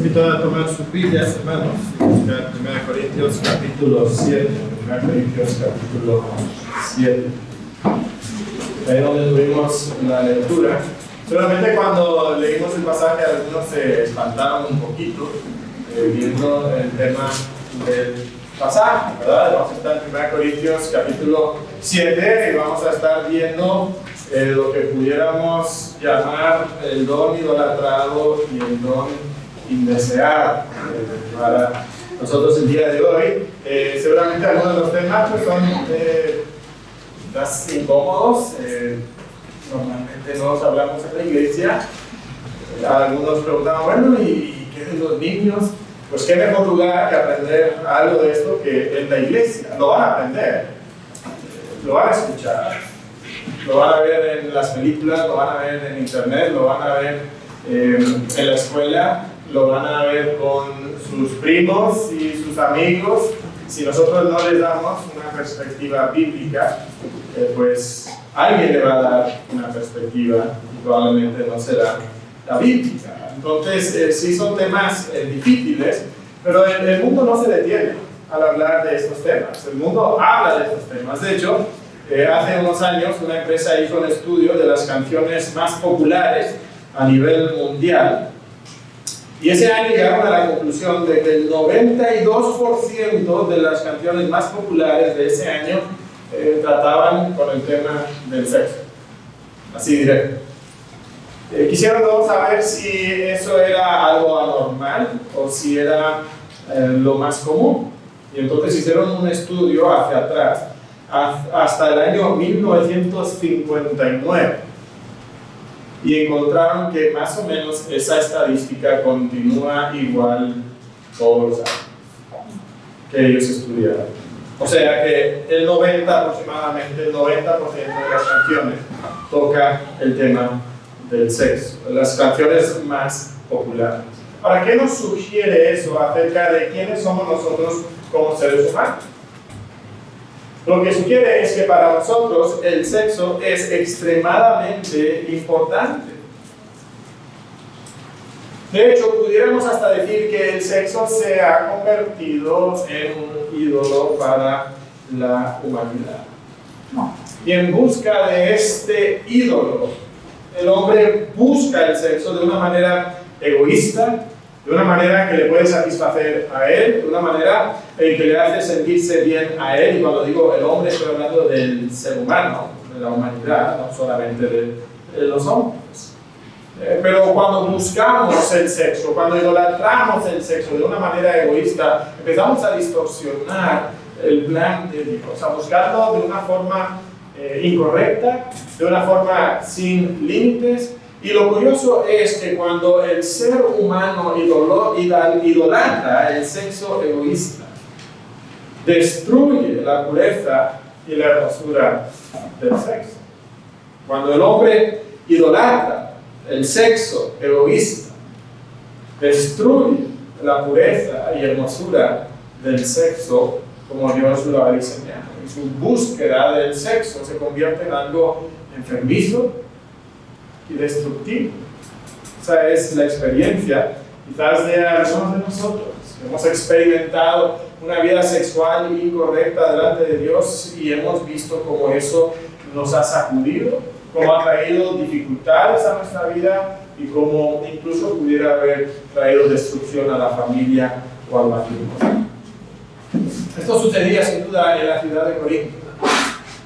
invito a tomar sus Biblias, hermanos, y buscar 1 Corintios capítulo 7. 1 Corintios capítulo 7. Ahí donde tuvimos la lectura. Solamente cuando leímos el pasaje, algunos se espantaron un poquito viendo el tema del pasaje, ¿verdad? Vamos a estar en 1 Corintios capítulo 7 y vamos a estar viendo lo que pudiéramos llamar el don idolatrado y el don indeseado para nosotros el día de hoy. Seguramente algunos de los temas pues, son quizás incómodos. Normalmente no los hablamos en la iglesia. Algunos preguntaban, bueno, ¿y qué de los niños? Pues qué mejor lugar que aprender algo de esto que en la iglesia. Lo van a aprender, lo van a escuchar, lo van a ver en las películas, lo van a ver en internet, lo van a ver en la escuela, lo van a ver con sus primos y sus amigos. Si nosotros no les damos una perspectiva bíblica, pues alguien le va a dar una perspectiva y probablemente no será la bíblica. Entonces, sí son temas difíciles, pero el mundo no se detiene al hablar de estos temas. El mundo habla de estos temas. De hecho, hace unos años una empresa hizo un estudio de las canciones más populares a nivel mundial. Y ese año llegaron a la conclusión de que el 92% de las canciones más populares de ese año trataban con el tema del sexo. Así directo. Quisieron todos saber si eso era algo anormal o si era lo más común. Y entonces hicieron un estudio hacia atrás, hasta el año 1959. Y encontraron que más o menos esa estadística continúa igual todos los años que ellos estudiaron. O sea que aproximadamente el 90% de las canciones toca el tema del sexo, las canciones más populares. ¿Para qué nos sugiere eso acerca de quiénes somos nosotros como seres humanos? Lo que sugiere es que para nosotros el sexo es extremadamente importante. De hecho, pudiéramos hasta decir que el sexo se ha convertido en un ídolo para la humanidad. Y en busca de este ídolo, el hombre busca el sexo de una manera egoísta, de una manera que le puede satisfacer a él, de una manera que le hace sentirse bien a él. Y cuando digo el hombre, estoy hablando del ser humano, de la humanidad, no solamente de los hombres. Pero cuando buscamos el sexo, cuando idolatramos el sexo de una manera egoísta, empezamos a distorsionar el plan de Dios, a buscarlo de una forma incorrecta, de una forma sin límites. Y lo curioso es que cuando el ser humano idolatra el sexo egoísta, destruye la pureza y la hermosura del sexo. Cuando el hombre idolatra el sexo egoísta, destruye la pureza y hermosura del sexo como Dios lo ha diseñado. Y su búsqueda del sexo se convierte en algo enfermizo y destructivo. Esa es la experiencia quizás de algunos de nosotros. Hemos experimentado una vida sexual incorrecta delante de Dios y hemos visto cómo eso nos ha sacudido, cómo ha traído dificultades a nuestra vida y cómo incluso pudiera haber traído destrucción a la familia o al matrimonio. Esto sucedía sin duda en la ciudad de Corinto.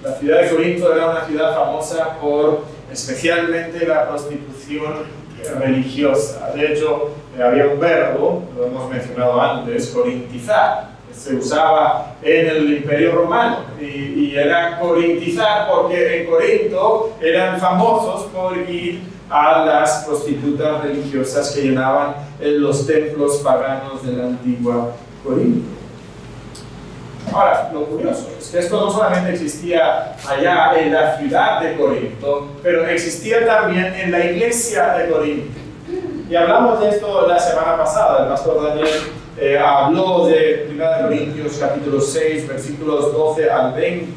La ciudad de Corinto era una ciudad famosa por especialmente la prostitución religiosa. De hecho, había un verbo, lo hemos mencionado antes, corintizar, que se usaba en el Imperio Romano, y era corintizar porque en Corinto eran famosos por ir a las prostitutas religiosas que llenaban los templos paganos de la antigua Corinto. Ahora, lo curioso es que esto no solamente existía allá en la ciudad de Corinto, pero existía también en la iglesia de Corinto. Y hablamos de esto la semana pasada. El pastor Daniel habló de 1 Corintios capítulo 6, versículos 12 al 20,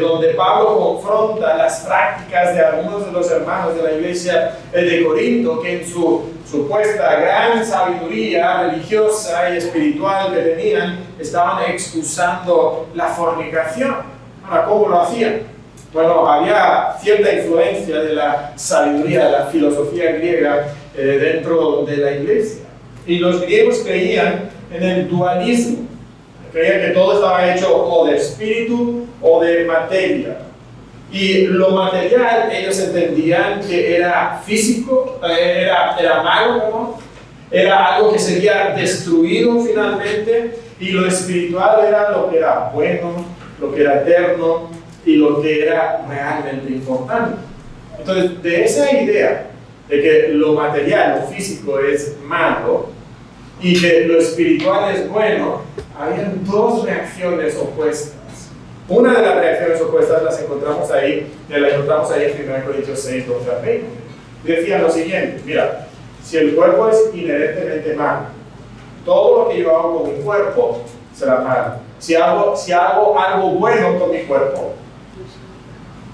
donde Pablo confronta las prácticas de algunos de los hermanos de la iglesia de Corinto, que en su supuesta gran sabiduría religiosa y espiritual que tenían, estaban excusando la fornicación. Ahora, ¿cómo lo hacían? Bueno, había cierta influencia de la sabiduría, de la filosofía griega dentro de la iglesia. Y los griegos creían en el dualismo. Creían que todo estaba hecho o de espíritu o de materia. Y lo material, ellos entendían que era físico, era malo, ¿no? Era algo que sería destruido finalmente, y lo espiritual era lo que era bueno, lo que era eterno y lo que era realmente importante. Entonces, de esa idea de que lo material, lo físico es malo y que lo espiritual es bueno, habían dos reacciones opuestas. Una de las reacciones opuestas las encontramos ahí en 1 Corintios 6, 12 al 20. Decían lo siguiente: mira, si el cuerpo es inherentemente malo, todo lo que yo hago con mi cuerpo será malo. Si hago algo bueno con mi cuerpo,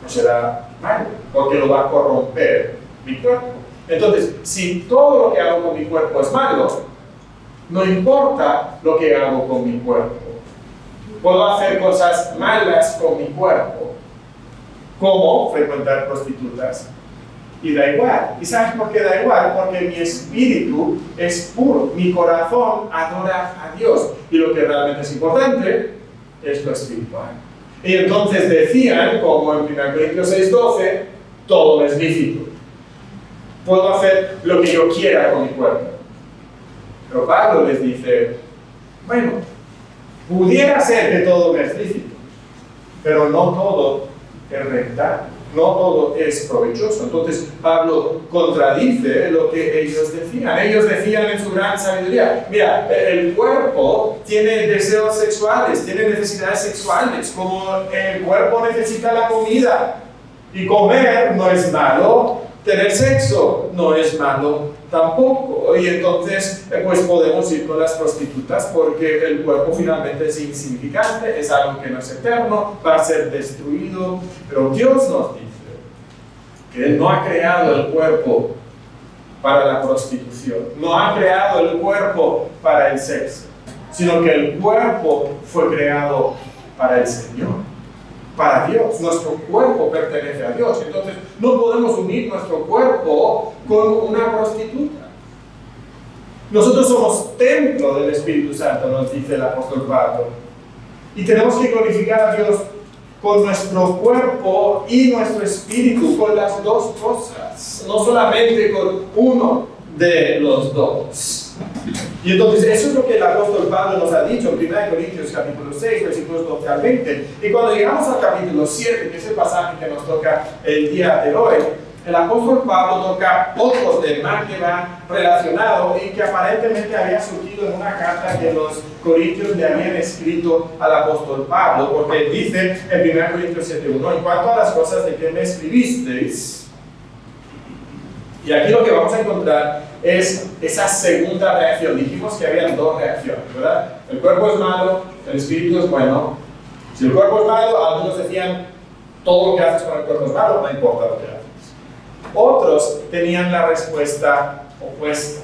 no será malo, porque lo va a corromper mi cuerpo. Entonces, si todo lo que hago con mi cuerpo es malo, no importa lo que hago con mi cuerpo. Puedo hacer cosas malas con mi cuerpo, como frecuentar prostitutas, y da igual. ¿Y sabes por qué da igual? Porque mi espíritu es puro, mi corazón adora a Dios, y lo que realmente es importante es lo espiritual. Y entonces decían, como en 1 Corintios 6:12, todo es lícito. Puedo hacer lo que yo quiera con mi cuerpo. Pero Pablo les dice, bueno, pudiera ser que todo me es lícito, pero no todo es rentable, no todo es provechoso. Entonces Pablo contradice lo que ellos decían. Ellos decían en su gran sabiduría, mira, el cuerpo tiene deseos sexuales, tiene necesidades sexuales, como el cuerpo necesita la comida, y comer no es malo, tener sexo no es malo tampoco. Y entonces pues podemos ir con las prostitutas, porque el cuerpo finalmente es insignificante, es algo que no es eterno, va a ser destruido. Pero Dios nos dice que Él no ha creado el cuerpo para la prostitución, no ha creado el cuerpo para el sexo, sino que el cuerpo fue creado para el Señor, para Dios. Nuestro cuerpo pertenece a Dios. Entonces no podemos unir nuestro cuerpo con una prostituta. Nosotros somos templo del Espíritu Santo, nos dice el apóstol Pablo, y tenemos que glorificar a Dios con nuestro cuerpo y nuestro espíritu, con las dos cosas, no solamente con uno de los dos. Y entonces eso es lo que el apóstol Pablo nos ha dicho en 1 Corintios capítulo 6, versículos 12 al 20. Y cuando llegamos al capítulo 7, que es el pasaje que nos toca el día de hoy, el apóstol Pablo toca otro tema que va relacionado y que aparentemente había surgido en una carta que los corintios le habían escrito al apóstol Pablo, porque dice en 1 Corintios 7:1, en cuanto a las cosas de que me escribisteis. Y aquí lo que vamos a encontrar es esa segunda reacción. Dijimos que había dos reacciones, ¿verdad? El cuerpo es malo, el espíritu es bueno. Si el cuerpo es malo, algunos decían, todo lo que haces con el cuerpo es malo, no importa lo que haces. Otros tenían la respuesta opuesta.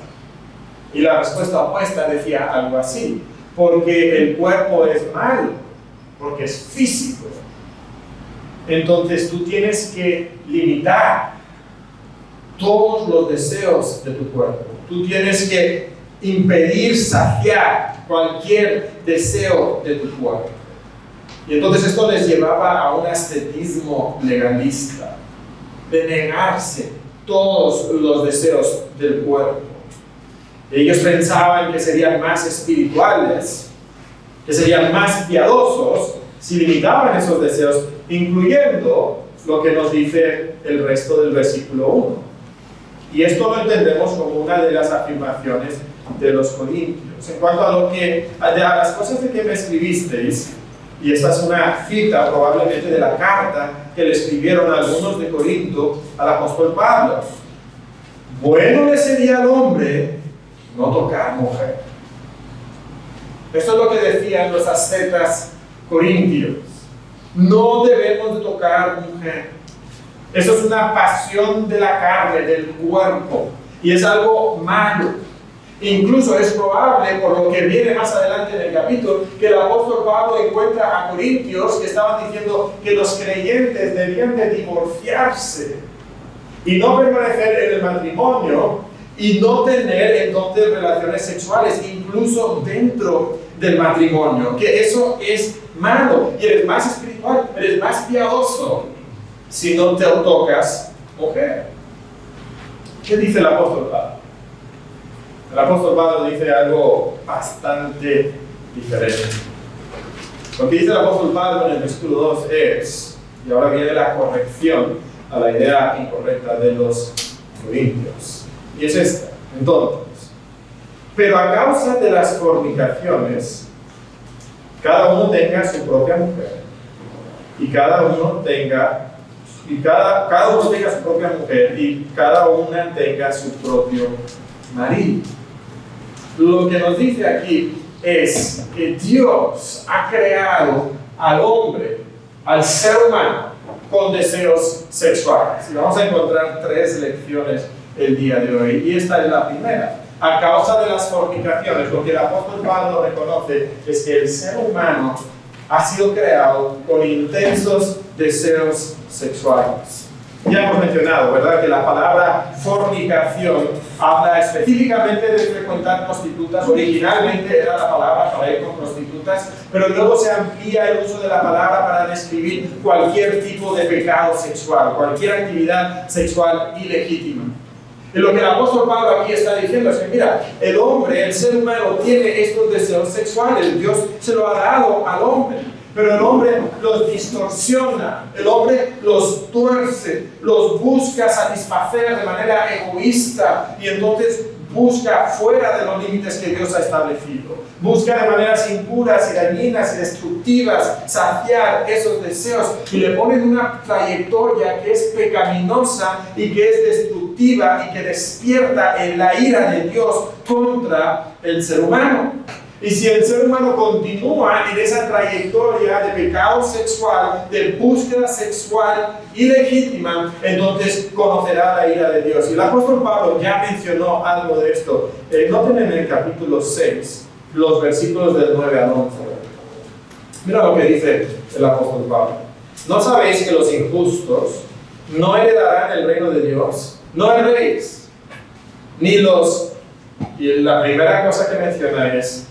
Y la respuesta opuesta decía algo así, porque el cuerpo es malo, porque es físico. Entonces tú tienes que limitar todos los deseos de tu cuerpo. Tú tienes que impedir saciar cualquier deseo de tu cuerpo. Y entonces esto les llevaba a un ascetismo legalista, de negarse todos los deseos del cuerpo. Ellos pensaban que serían más espirituales, que serían más piadosos si limitaban esos deseos, incluyendo lo que nos dice el resto del versículo 1. Y esto lo entendemos como una de las afirmaciones de los corintios. En cuanto a las cosas de que me escribisteis, y esta es una cita probablemente de la carta que le escribieron algunos de Corinto al apóstol Pablo. Bueno le sería al hombre no tocar mujer. Esto es lo que decían los ascetas corintios. No debemos de tocar mujer. Eso es una pasión de la carne, del cuerpo. Y es algo malo. Incluso es probable, por lo que viene más adelante en el capítulo, que el apóstol Pablo encuentra a corintios que estaban diciendo que los creyentes debían de divorciarse y no permanecer en el matrimonio y no tener entonces relaciones sexuales, incluso dentro del matrimonio, que eso es malo y eres más espiritual, eres más piadoso si no te tocas mujer. ¿Qué dice el apóstol Pablo? El apóstol Pablo dice algo bastante diferente. Lo que dice el apóstol Pablo en el versículo 2 es, y ahora viene la corrección a la idea incorrecta de los corintios, y es esta: entonces, pero a causa de las fornicaciones, cada uno tenga su propia mujer, y cada uno tenga su propia mujer, y cada una tenga su propio marido. Lo que nos dice aquí es que Dios ha creado al hombre, al ser humano, con deseos sexuales. Y vamos a encontrar 3 lecciones el día de hoy, y esta es la primera. A causa de las fornicaciones, lo que el apóstol Pablo reconoce es que el ser humano ha sido creado con intensos deseos sexuales. Ya hemos mencionado, ¿verdad?, que la palabra fornicación habla específicamente de frecuentar prostitutas. Originalmente era la palabra para ir con prostitutas, pero luego se amplía el uso de la palabra para describir cualquier tipo de pecado sexual, cualquier actividad sexual ilegítima. Y lo que el apóstol Pablo aquí está diciendo es que, mira, el hombre, el ser humano, tiene estos deseos sexuales. Dios se lo ha dado al hombre. Pero el hombre los distorsiona, el hombre los tuerce, los busca satisfacer de manera egoísta y entonces busca fuera de los límites que Dios ha establecido. Busca de maneras impuras y dañinas y destructivas saciar esos deseos y le ponen una trayectoria que es pecaminosa y que es destructiva y que despierta en la ira de Dios contra el ser humano. Y si el ser humano continúa en esa trayectoria de pecado sexual, de búsqueda sexual ilegítima, entonces conocerá la ira de Dios. Y el apóstol Pablo ya mencionó algo de esto. Noten en el capítulo 6, los versículos del 9 al 11. Mira lo que dice el apóstol Pablo. ¿No sabéis que los injustos no heredarán el reino de Dios? No erréis, ni los... Y la primera cosa que menciona es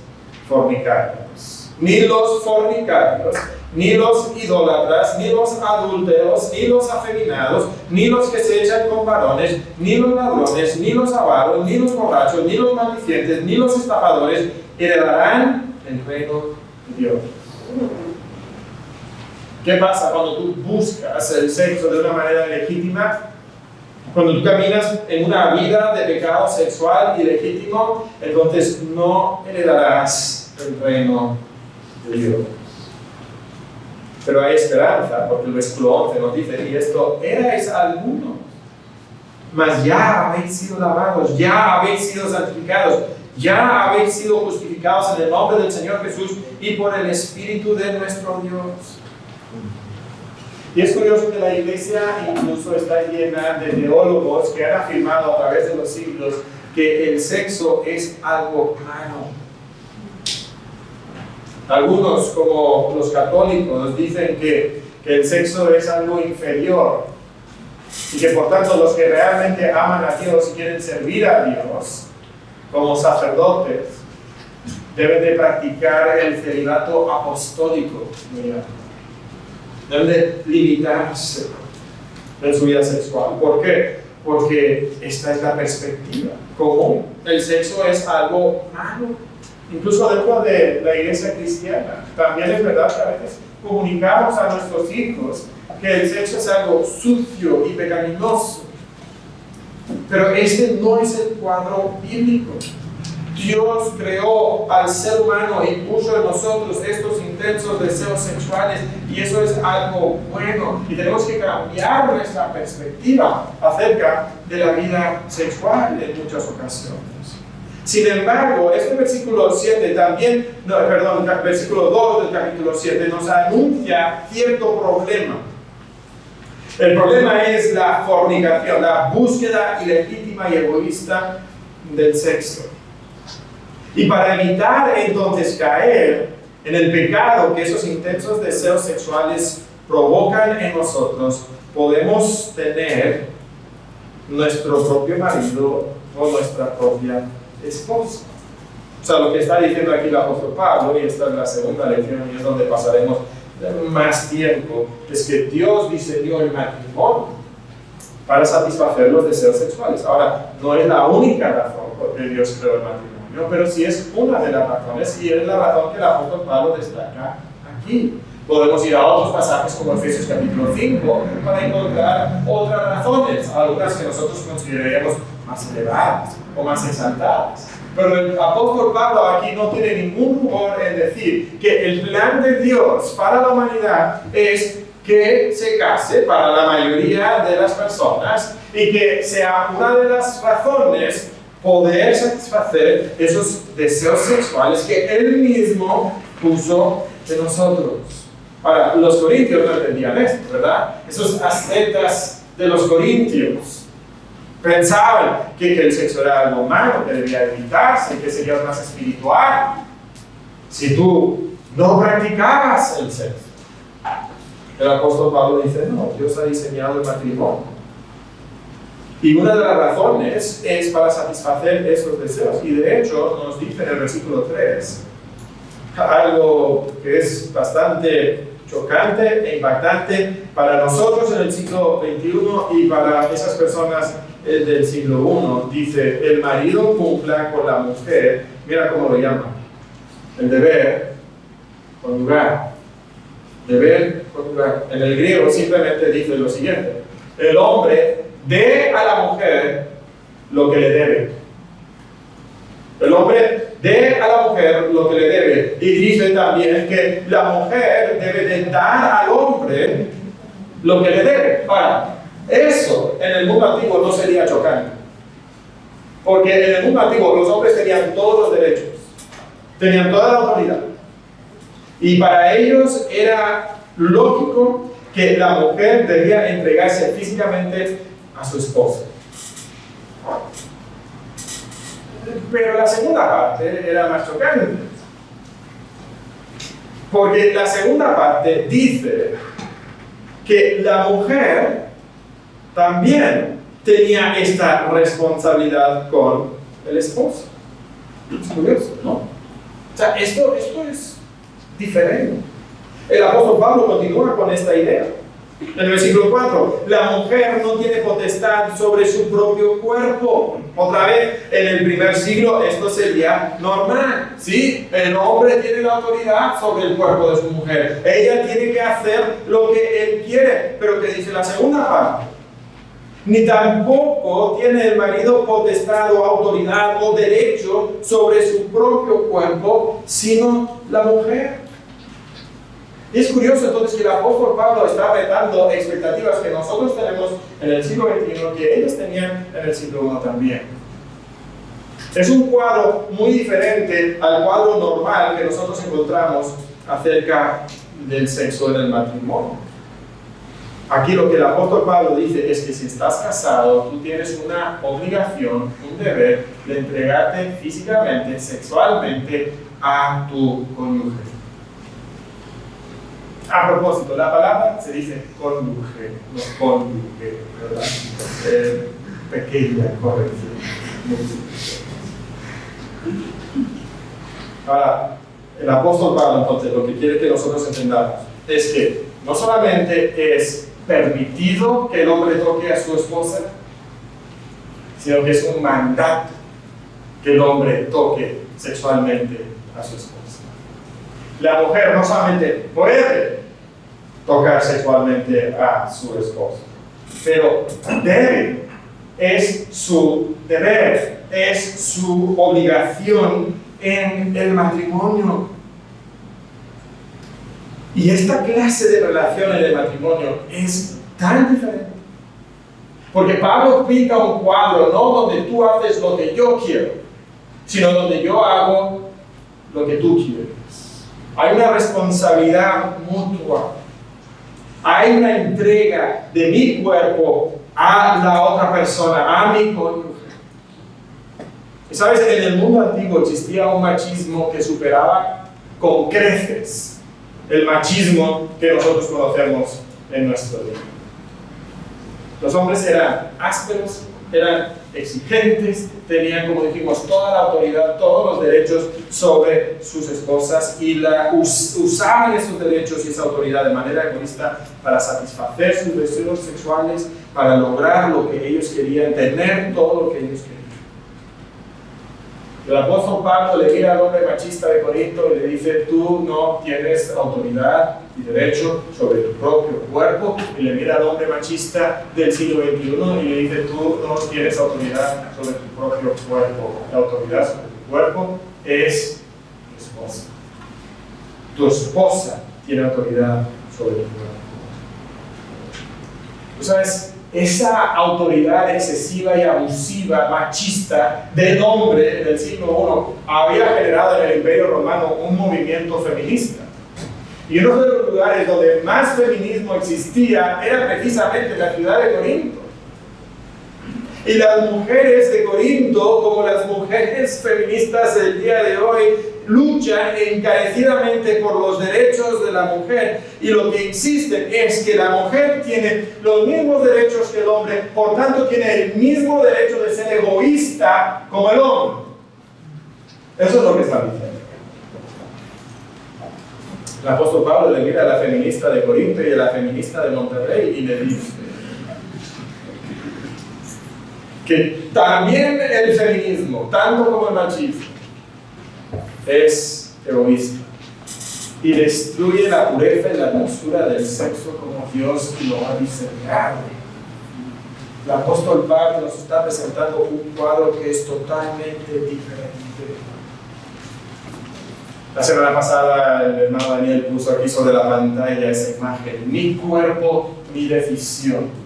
fornicarios, ni los fornicarios, ni los idólatras, ni los adúlteros, ni los afeminados, ni los que se echan con varones, ni los ladrones, ni los avaros, ni los borrachos, ni los maldicientes, ni los estafadores heredarán el reino de Dios. ¿Qué pasa cuando tú buscas el sexo de una manera legítima? Cuando tú caminas en una vida de pecado sexual ilegítimo, entonces no heredarás el reino de Dios. Pero hay esperanza, porque el versículo 11 nos dice, y esto, erais algunos, mas ya habéis sido lavados, ya habéis sido santificados, ya habéis sido justificados en el nombre del Señor Jesús y por el Espíritu de nuestro Dios. Y es curioso que la iglesia incluso está llena de teólogos que han afirmado a través de los siglos que el sexo es algo malo. Algunos, como los católicos, dicen que el sexo es algo inferior y que por tanto los que realmente aman a Dios y quieren servir a Dios como sacerdotes deben de practicar el celibato apostólico. Deben de limitarse en su vida sexual. ¿Por qué? Porque esta es la perspectiva común. El sexo es algo malo. Incluso dentro de la iglesia cristiana. También es verdad que a veces comunicamos a nuestros hijos que el sexo es algo sucio y pecaminoso. Pero este no es el cuadro bíblico. Dios creó al ser humano y puso en nosotros estos intensos deseos sexuales y eso es algo bueno y tenemos que cambiar nuestra perspectiva acerca de la vida sexual en muchas ocasiones. Sin embargo, este versículo 7 también, versículo 2 del capítulo 7 nos anuncia cierto problema. El problema es la fornicación, la búsqueda ilegítima y egoísta del sexo. Y para evitar entonces caer en el pecado que esos intensos deseos sexuales provocan en nosotros, podemos tener nuestro propio marido o nuestra propia esposa. O sea, lo que está diciendo aquí el apóstol Pablo, y esta es la segunda lección y es donde pasaremos más tiempo, es que Dios diseñó el matrimonio para satisfacer los deseos sexuales. Ahora, no es la única razón por que Dios creó el matrimonio, pero sí es una de las razones y es la razón que el apóstol Pablo destaca aquí. Podemos ir a otros pasajes como Efesios capítulo 5 para encontrar otras razones, algunas que nosotros consideraríamos más elevadas o más exaltadas. Pero el apóstol Pablo aquí no tiene ningún rumor en decir que el plan de Dios para la humanidad es que se case para la mayoría de las personas y que sea una de las razones poder satisfacer esos deseos sexuales que Él mismo puso en nosotros. Ahora, los corintios no entendían esto, ¿verdad? Esos ascetas de los corintios pensaban que el sexo era algo malo, que debía evitarse, que serías más espiritual si tú no practicabas el sexo. El apóstol Pablo dice, no, Dios ha diseñado el matrimonio. Y una de las razones es para satisfacer esos deseos. Y de hecho nos dice en el versículo 3 algo que es bastante chocante e impactante para nosotros en el siglo XXI y para esas personas del siglo I. Dice, el marido cumpla con la mujer, mira cómo lo llama, el deber conyugal. Deber conyugal. En el griego simplemente dice lo siguiente, el hombre dé a la mujer lo que le debe. El hombre dé a la mujer lo que le debe. Y dice también que la mujer debe de dar al hombre lo que le debe. Ahora, eso en el mundo antiguo no sería chocante. Porque en el mundo antiguo los hombres tenían todos los derechos, tenían toda la autoridad. Y para ellos era lógico que la mujer debía entregarse físicamente a su esposa. Pero la segunda parte era más chocante. Porque la segunda parte dice que la mujer también tenía esta responsabilidad con el esposo. Es curioso, ¿no? O sea, esto es diferente. El apóstol Pablo continúa con esta idea. En el versículo 4, la mujer no tiene potestad sobre su propio cuerpo. Otra vez, en el primer siglo esto sería normal, ¿sí? El hombre tiene la autoridad sobre el cuerpo de su mujer. Ella tiene que hacer lo que él quiere. Pero ¿qué dice la segunda parte? Ni tampoco tiene el marido potestad o autoridad o derecho sobre su propio cuerpo, sino la mujer. Y es curioso entonces que el apóstol Pablo está retando expectativas que nosotros tenemos en el siglo XXI, que ellos tenían en el siglo I también. Es un cuadro muy diferente al cuadro normal que nosotros encontramos acerca del sexo en el matrimonio. Aquí lo que el apóstol Pablo dice es que si estás casado, tú tienes una obligación, un deber de entregarte físicamente, sexualmente a tu cónyuge. A propósito, la palabra se dice cónyuge, no cónyuge, ¿verdad? Pequeña corrección. Ahora, el apóstol Pablo entonces lo que quiere que nosotros entendamos es que no solamente es permitido que el hombre toque a su esposa, sino que es un mandato que el hombre toque sexualmente a su esposa. La mujer no solamente puede tocar sexualmente a su esposo, pero debe, es su deber, es su obligación en el matrimonio. Y esta clase de relación en el matrimonio es tan diferente. Porque Pablo pinta un cuadro no donde tú haces lo que yo quiero, sino donde yo hago lo que tú quieres. Hay una responsabilidad mutua. Hay una entrega de mi cuerpo a la otra persona, a mi cónyuge. Y sabes, en el mundo antiguo existía un machismo que superaba con creces el machismo que nosotros conocemos en nuestro día. Los hombres eran ásperos, eran exigentes, tenían, como dijimos, toda la autoridad, todos los derechos sobre sus esposas y usaban esos derechos y esa autoridad de manera egoísta para satisfacer sus deseos sexuales, para lograr lo que ellos querían, tener todo lo que ellos querían. El apóstol Pablo le mira al hombre machista de Corinto y le dice: tú no tienes autoridad y derecho sobre tu propio cuerpo. Y le mira al hombre machista del siglo XXI y le dice: tú no tienes autoridad sobre tu propio cuerpo. La autoridad sobre tu cuerpo es tu esposa. Tu esposa tiene autoridad sobre tu cuerpo. ¿Tú sabes? Esa autoridad excesiva y abusiva, machista, del hombre del siglo I había generado en el Imperio Romano un movimiento feminista. Y uno de los lugares donde más feminismo existía era precisamente la ciudad de Corinto. Y las mujeres de Corinto, como las mujeres feministas del día de hoy, luchan encarecidamente por los derechos de la mujer, y lo que insisten es que la mujer tiene los mismos derechos que el hombre, por tanto tiene el mismo derecho de ser egoísta como el hombre. Eso es lo que están diciendo. El apóstol Pablo le mira a la feminista de Corinto y a la feminista de Monterrey y le dice que también el feminismo, tanto como el machismo, es egoísta y destruye la pureza y la hermosura del sexo como Dios lo ha diseñado. El apóstol Pablo nos está presentando un cuadro que es totalmente diferente. La semana pasada el hermano Daniel puso aquí sobre la pantalla esa imagen: mi cuerpo, mi decisión.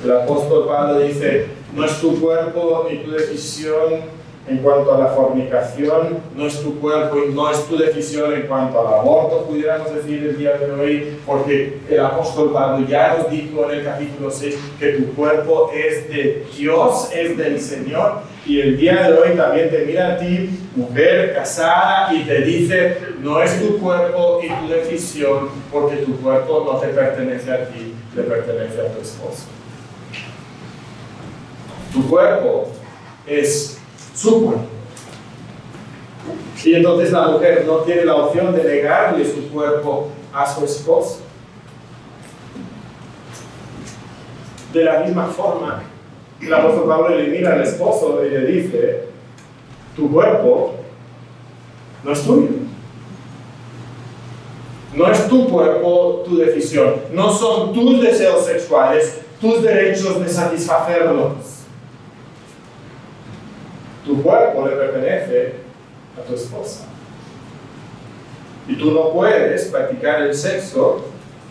El apóstol Pablo dice: no es tu cuerpo ni tu decisión en cuanto a la fornicación, no es tu cuerpo y no es tu decisión en cuanto al aborto, pudiéramos decir el día de hoy, porque el apóstol Pablo ya nos dijo en el capítulo 6 que tu cuerpo es de Dios, es del Señor, y el día de hoy también te mira a ti, mujer casada, y te dice: no es tu cuerpo y tu decisión, porque tu cuerpo no te pertenece a ti, le pertenece a tu esposo. Tu cuerpo es su cuerpo. Y entonces la mujer no tiene la opción de negarle su cuerpo a su esposo. De la misma forma, el apóstol Pablo le mira al esposo y le dice: tu cuerpo no es tuyo. No es tu cuerpo, tu decisión. No son tus deseos sexuales, tus derechos de satisfacerlos. Tu cuerpo le pertenece a tu esposa. Y tú no puedes practicar el sexo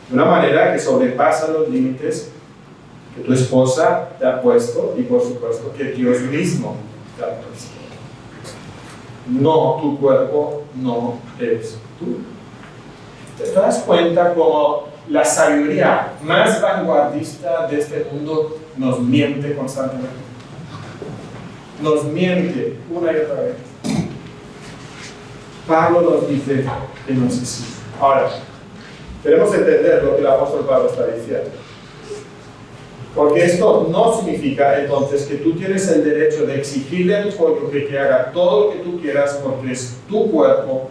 de una manera que sobrepasa los límites que tu esposa te ha puesto y por supuesto que Dios mismo te ha puesto. No, tu cuerpo no es tuyo. ¿Te das cuenta cómo la sabiduría más vanguardista de este mundo nos miente constantemente? Nos miente una y otra vez. Pablo nos dice que no es así. Ahora, debemos entender lo que el apóstol Pablo está diciendo. Porque esto no significa entonces que tú tienes el derecho de exigirle a tu cónyuge que haga todo lo que tú quieras porque es tu cuerpo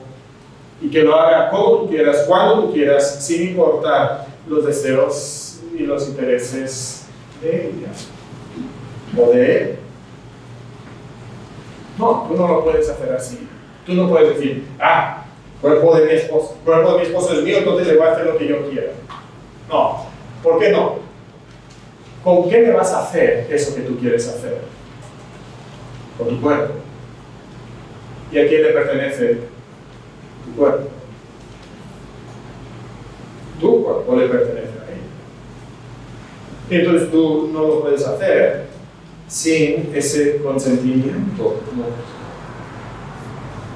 y que lo haga como tú quieras, cuando tú quieras, sin importar los deseos y los intereses de ella o de él. No, tú no lo puedes hacer así. Tú no puedes decir: cuerpo de mi esposo es mío, entonces le voy a hacer lo que yo quiera. No, ¿por qué no? ¿Con qué me vas a hacer eso que tú quieres hacer? Con tu cuerpo. ¿Y a quién le pertenece tu cuerpo? Tu cuerpo le pertenece a él. Y entonces tú no lo puedes hacer sin ese consentimiento.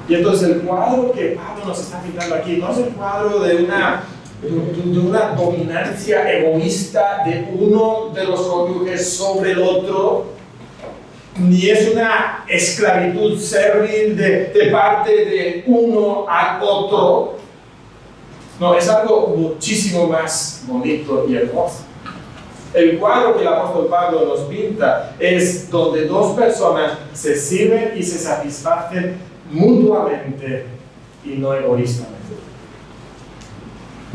Y entonces el cuadro que Pablo nos está pintando aquí no es el cuadro de una de una dominancia egoísta de uno de los cónyuges sobre el otro, ni es una esclavitud servil de parte de uno al otro. No, es algo muchísimo más bonito y hermoso. El cuadro que el apóstol Pablo nos pinta es donde dos personas se sirven y se satisfacen mutuamente y no egoístamente.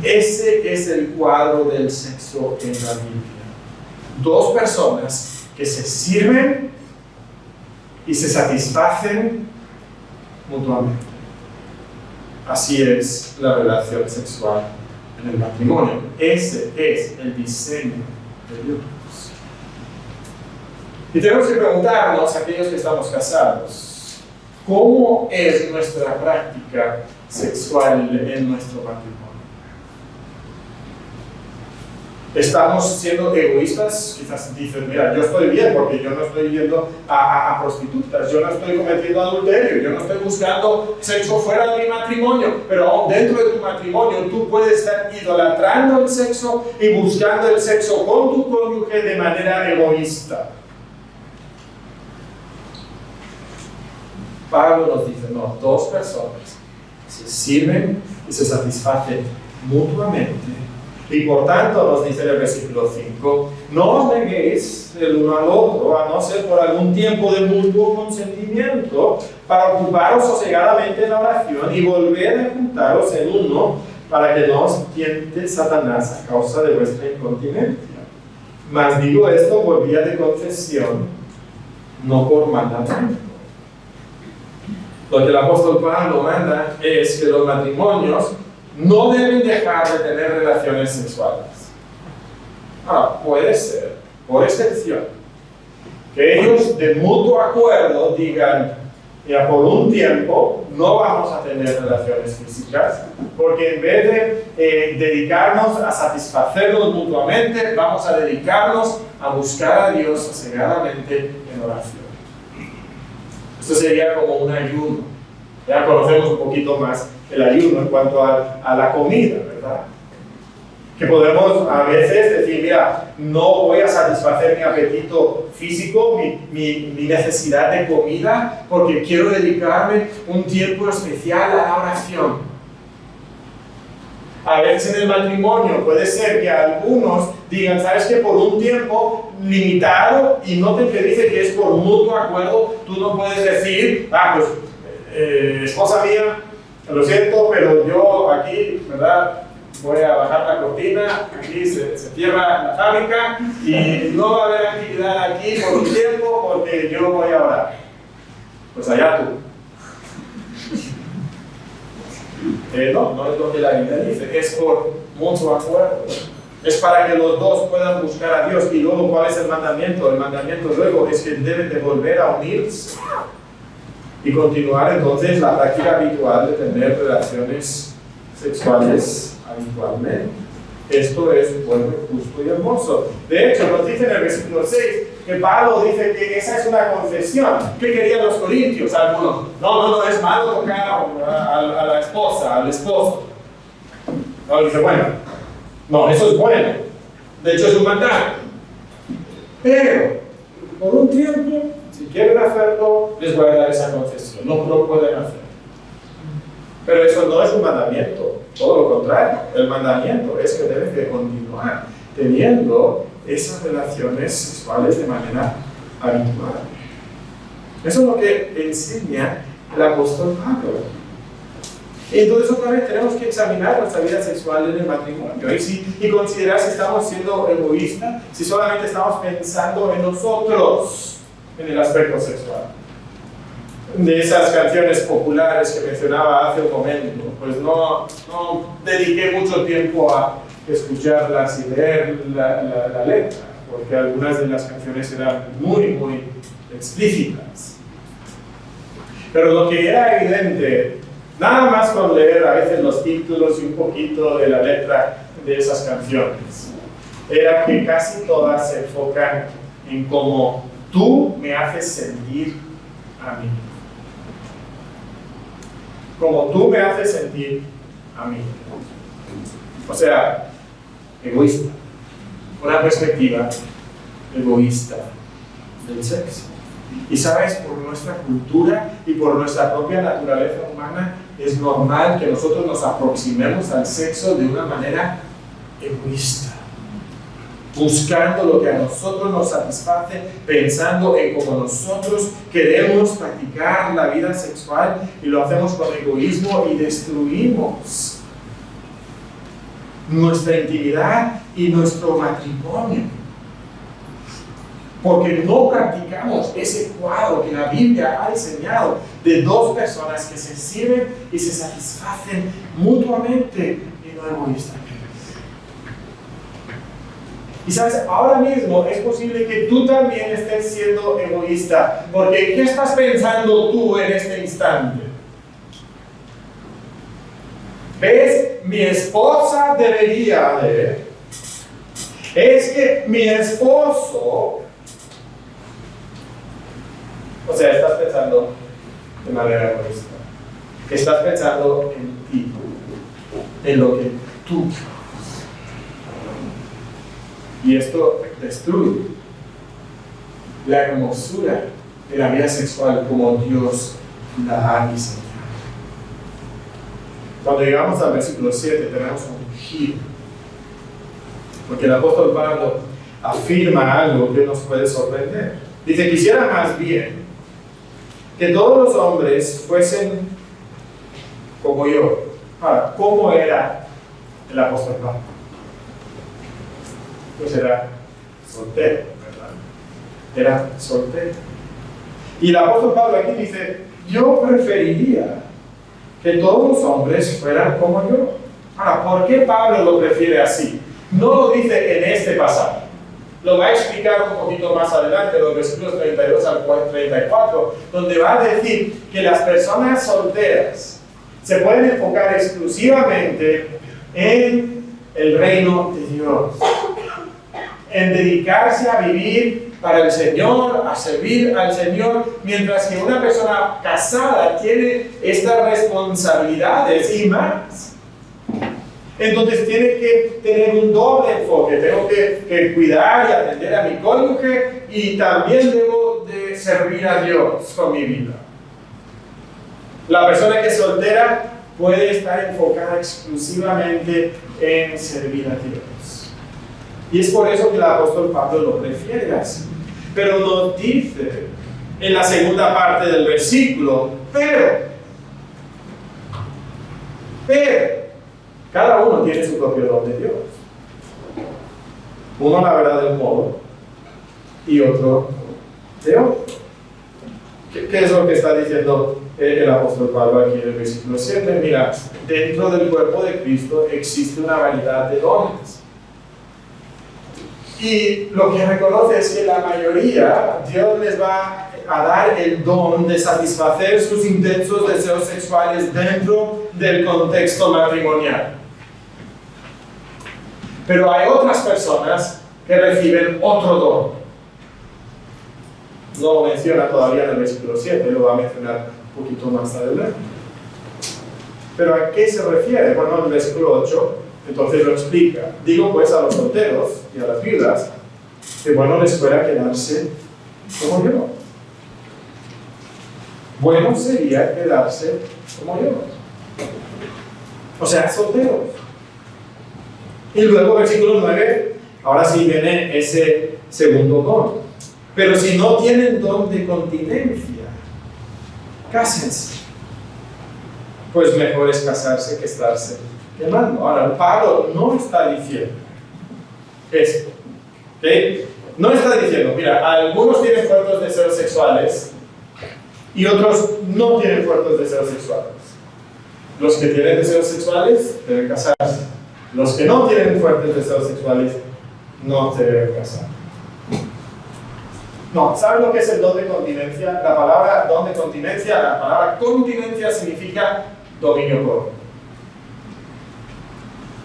Ese es el cuadro del sexo en la Biblia. Dos personas que se sirven y se satisfacen mutuamente. Así es la relación sexual en el matrimonio. Ese es el diseño de Dios. Y tenemos que preguntarnos, aquellos que estamos casados, ¿cómo es nuestra práctica sexual en nuestro matrimonio? ¿Estamos siendo egoístas? Quizás dicen, mira, yo estoy bien porque yo no estoy yendo a prostitutas, yo no estoy cometiendo adulterio, yo no estoy buscando sexo fuera de mi matrimonio, pero aún dentro de tu matrimonio tú puedes estar idolatrando el sexo y buscando el sexo con tu cónyuge de manera egoísta. Pablo nos dice, no, dos personas se sirven y se satisfacen mutuamente. Y por tanto, nos dice en el versículo 5, no os neguéis el uno al otro, a no ser por algún tiempo de mutuo consentimiento, para ocuparos sosegadamente en la oración y volver a juntaros en uno, para que no os tiente Satanás a causa de vuestra incontinencia. Mas digo esto por vía de confesión, no por mandamiento. Lo que el apóstol Pablo manda es que los matrimonios no deben dejar de tener relaciones sexuales. Ahora, puede ser, por excepción, que ellos de mutuo acuerdo digan, ya por un tiempo no vamos a tener relaciones físicas, porque en vez de dedicarnos a satisfacernos mutuamente, vamos a dedicarnos a buscar a Dios sosegadamente en oración. Esto sería como un ayuno. Ya conocemos un poquito más el ayuno en cuanto a la comida, ¿verdad? Que podemos a veces decir, mira, no voy a satisfacer mi apetito físico, mi necesidad de comida, porque quiero dedicarme un tiempo especial a la oración. A veces en el matrimonio puede ser que algunos digan, sabes que por un tiempo limitado, y noten que dice que es por mutuo acuerdo, tú no puedes decir, pues, esposa mía, lo siento, pero yo aquí, ¿verdad? Voy a bajar la cortina, aquí se cierra la fábrica y no va a haber actividad aquí por un tiempo porque yo voy a orar. Pues allá tú. No es lo que la Biblia dice, es por mutuo acuerdo. Es para que los dos puedan buscar a Dios. Y luego, ¿cuál es el mandamiento? El mandamiento luego es que deben de volver a unirse y continuar entonces la práctica habitual de tener relaciones sexuales habitualmente. Esto es bueno, justo y hermoso. De hecho, nos dice en el versículo 6 que Pablo dice que esa es una confesión. ¿Qué querían los corintios? Algunos, no, es malo tocar a la esposa, al esposo. No, dice, bueno, no, eso es bueno. De hecho, es un mandato. Pero, por un tiempo, si quieren hacerlo, les voy a dar esa concesión. No lo pueden hacer. Pero eso no es un mandamiento. Todo lo contrario. El mandamiento es que deben de continuar teniendo esas relaciones sexuales de manera habitual. Eso es lo que enseña el apóstol Pablo. Y entonces otra vez tenemos que examinar nuestra vida sexual en el matrimonio y considerar si estamos siendo egoístas, si solamente estamos pensando en nosotros en el aspecto sexual. De esas canciones populares que mencionaba hace un momento, pues no dediqué mucho tiempo a escucharlas y leer la letra, porque algunas de las canciones eran muy explícitas. Pero lo que era evidente, nada más con leer a veces los títulos y un poquito de la letra de esas canciones, era que casi todas se enfocan en cómo tú me haces sentir a mí. Como tú me haces sentir a mí. O sea, egoísta. Una perspectiva egoísta del sexo. Y sabes, por nuestra cultura y por nuestra propia naturaleza humana, es normal que nosotros nos aproximemos al sexo de una manera egoísta, buscando lo que a nosotros nos satisface, pensando en cómo nosotros queremos practicar la vida sexual, y lo hacemos con egoísmo y destruimos nuestra intimidad y nuestro matrimonio, porque no practicamos ese cuadro que la Biblia ha diseñado de dos personas que se sirven y se satisfacen mutuamente y no egoístamente. Y sabes, ahora mismo es posible que tú también estés siendo egoísta, porque ¿qué estás pensando tú en este instante? ¿Ves? Mi esposa debería de... Es que mi esposo... O sea, estás pensando de manera egoísta. Estás pensando en ti, en lo que tú quieres. Y esto destruye la hermosura de la vida sexual como Dios la ha diseñado. Cuando llegamos al versículo 7 tenemos un giro, porque el apóstol Pablo afirma algo que nos puede sorprender. Dice: quisiera más bien que todos los hombres fuesen como yo. Ahora, ¿cómo era el apóstol Pablo? Pues era soltero, ¿verdad? Era soltero. Y el apóstol Pablo aquí dice: yo preferiría que todos los hombres fueran como yo. Ahora, ¿por qué Pablo lo prefiere así? No lo dice en este pasaje. Lo va a explicar un poquito más adelante, los versículos 32 al 34, donde va a decir que las personas solteras se pueden enfocar exclusivamente en el reino de Dios, en dedicarse a vivir para el Señor, a servir al Señor, mientras que una persona casada tiene estas responsabilidades y más. Entonces tiene que tener un doble enfoque. Tengo que cuidar y atender a mi cónyuge, y también debo de servir a Dios con mi vida. La persona que es soltera puede estar enfocada exclusivamente en servir a Dios. Y es por eso que el apóstol Pablo lo prefiere así. Pero nos dice en la segunda parte del versículo: pero cada uno tiene su propio don de Dios. Uno, la verdad, de un modo, y otro de otro. ¿Qué es lo que está diciendo el apóstol Pablo aquí en el versículo 7? Mira, dentro del cuerpo de Cristo existe una variedad de dones. Y lo que reconoce es que la mayoría, Dios les va a dar el don de satisfacer sus intensos deseos sexuales dentro del contexto matrimonial. Pero hay otras personas que reciben otro don. No lo menciona todavía en el versículo 7, lo va a mencionar un poquito más adelante. ¿Pero a qué se refiere? Bueno, en el versículo 8, entonces lo explica. Digo pues a los solteros y a las viudas que bueno les fuera quedarse como yo. Bueno sería quedarse como yo. O sea, solteros. Y luego, versículo 9, ahora sí viene ese segundo don. Pero si no tienen don de continencia, cásense. Pues mejor es casarse que estarse quemando. Ahora, Pablo no está diciendo esto. ¿Okay? No está diciendo, mira, algunos tienen fuertes deseos sexuales y otros no tienen fuertes deseos sexuales. Los que tienen deseos sexuales deben casarse. Los que no tienen fuertes deseos sexuales no se deben casar. No, ¿saben lo que es el don de continencia? La palabra don de continencia, la palabra continencia significa dominio propio.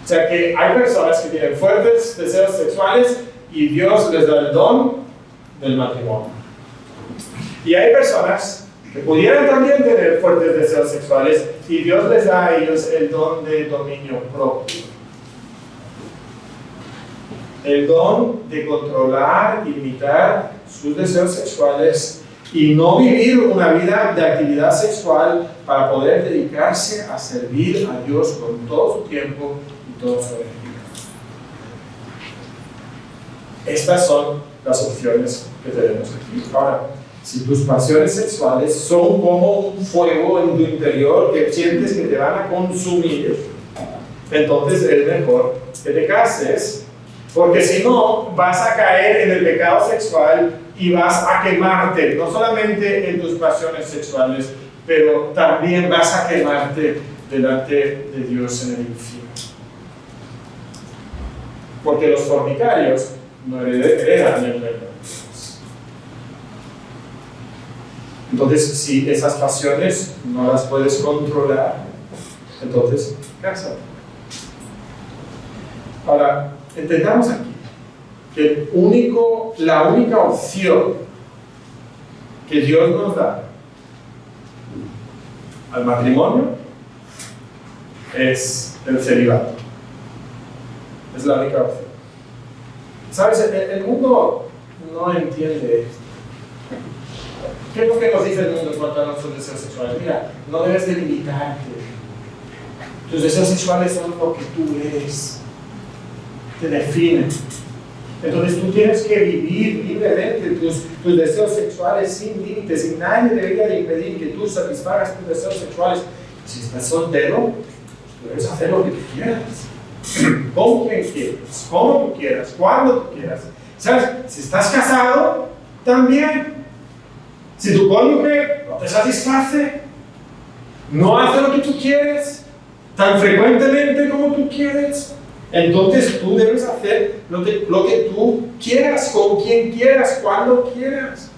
O sea que hay personas que tienen fuertes deseos sexuales y Dios les da el don del matrimonio. Y hay personas que pudieran también tener fuertes deseos sexuales y Dios les da a ellos el don de dominio propio. el don de controlar y limitar sus deseos sexuales y no vivir una vida de actividad sexual para poder dedicarse a servir a Dios con todo su tiempo y toda su energía. Estas son las opciones que tenemos aquí. Ahora, si tus pasiones sexuales son como un fuego en tu interior que sientes que te van a consumir, entonces es mejor que te cases, porque si no vas a caer en el pecado sexual y vas a quemarte, no solamente en tus pasiones sexuales, pero también vas a quemarte delante de Dios en el infierno. Porque los fornicarios no heredan el reino de Dios. Entonces, si esas pasiones no las puedes controlar, entonces cásate. Ahora, entendamos aquí que la única opción que Dios nos da al matrimonio es el celibato. Es la única opción. ¿Sabes? El mundo no entiende esto. ¿Qué es lo que nos dice el mundo en cuanto a nuestros deseos sexuales? Mira, no debes de limitarte. Tus deseos sexuales son lo que tú eres. Te definen. Entonces tú tienes que vivir libremente tus deseos sexuales sin límites y nadie debería de impedir que tú satisfagas tus deseos sexuales. Si estás soltero, tú debes hacer lo que tú quieras. Con quien quieras, como tú quieras, cuando tú quieras. ¿Sabes? Si estás casado, también. Si tu cónyuge no te satisface, no hace lo que tú quieres, tan frecuentemente como tú quieres, entonces tú debes hacer lo que tú quieras, con quien quieras, cuando quieras.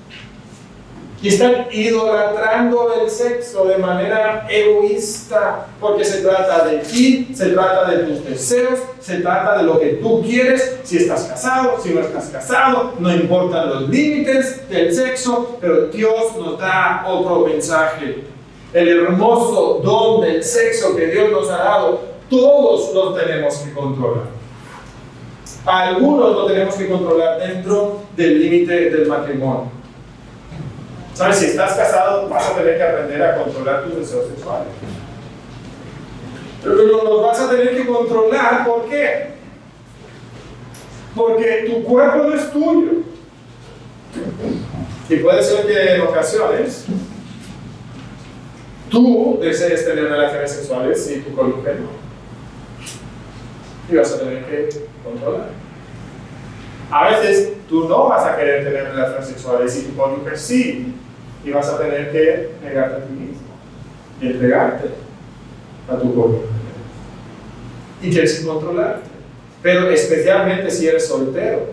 Y están idolatrando el sexo de manera egoísta, porque se trata de ti, se trata de tus deseos, se trata de lo que tú quieres, si estás casado, si no estás casado, no importan los límites del sexo, pero Dios nos da otro mensaje. El hermoso don del sexo que Dios nos ha dado, todos lo tenemos que controlar. Algunos lo tenemos que controlar dentro del límite del matrimonio. ¿Sabes? Si estás casado, vas a tener que aprender a controlar tus deseos sexuales. Pero los vas a tener que controlar, ¿por qué? Porque tu cuerpo no es tuyo. Y puede ser que en ocasiones tú desees tener relaciones sexuales y tu cónyuge no. Y vas a tener que controlar. A veces tú no vas a querer tener relaciones sexuales y tu cónyuge sí. Y vas a tener que negarte a ti mismo y entregarte a tu cónyuge. Y tienes que controlarte. Pero especialmente si eres soltero,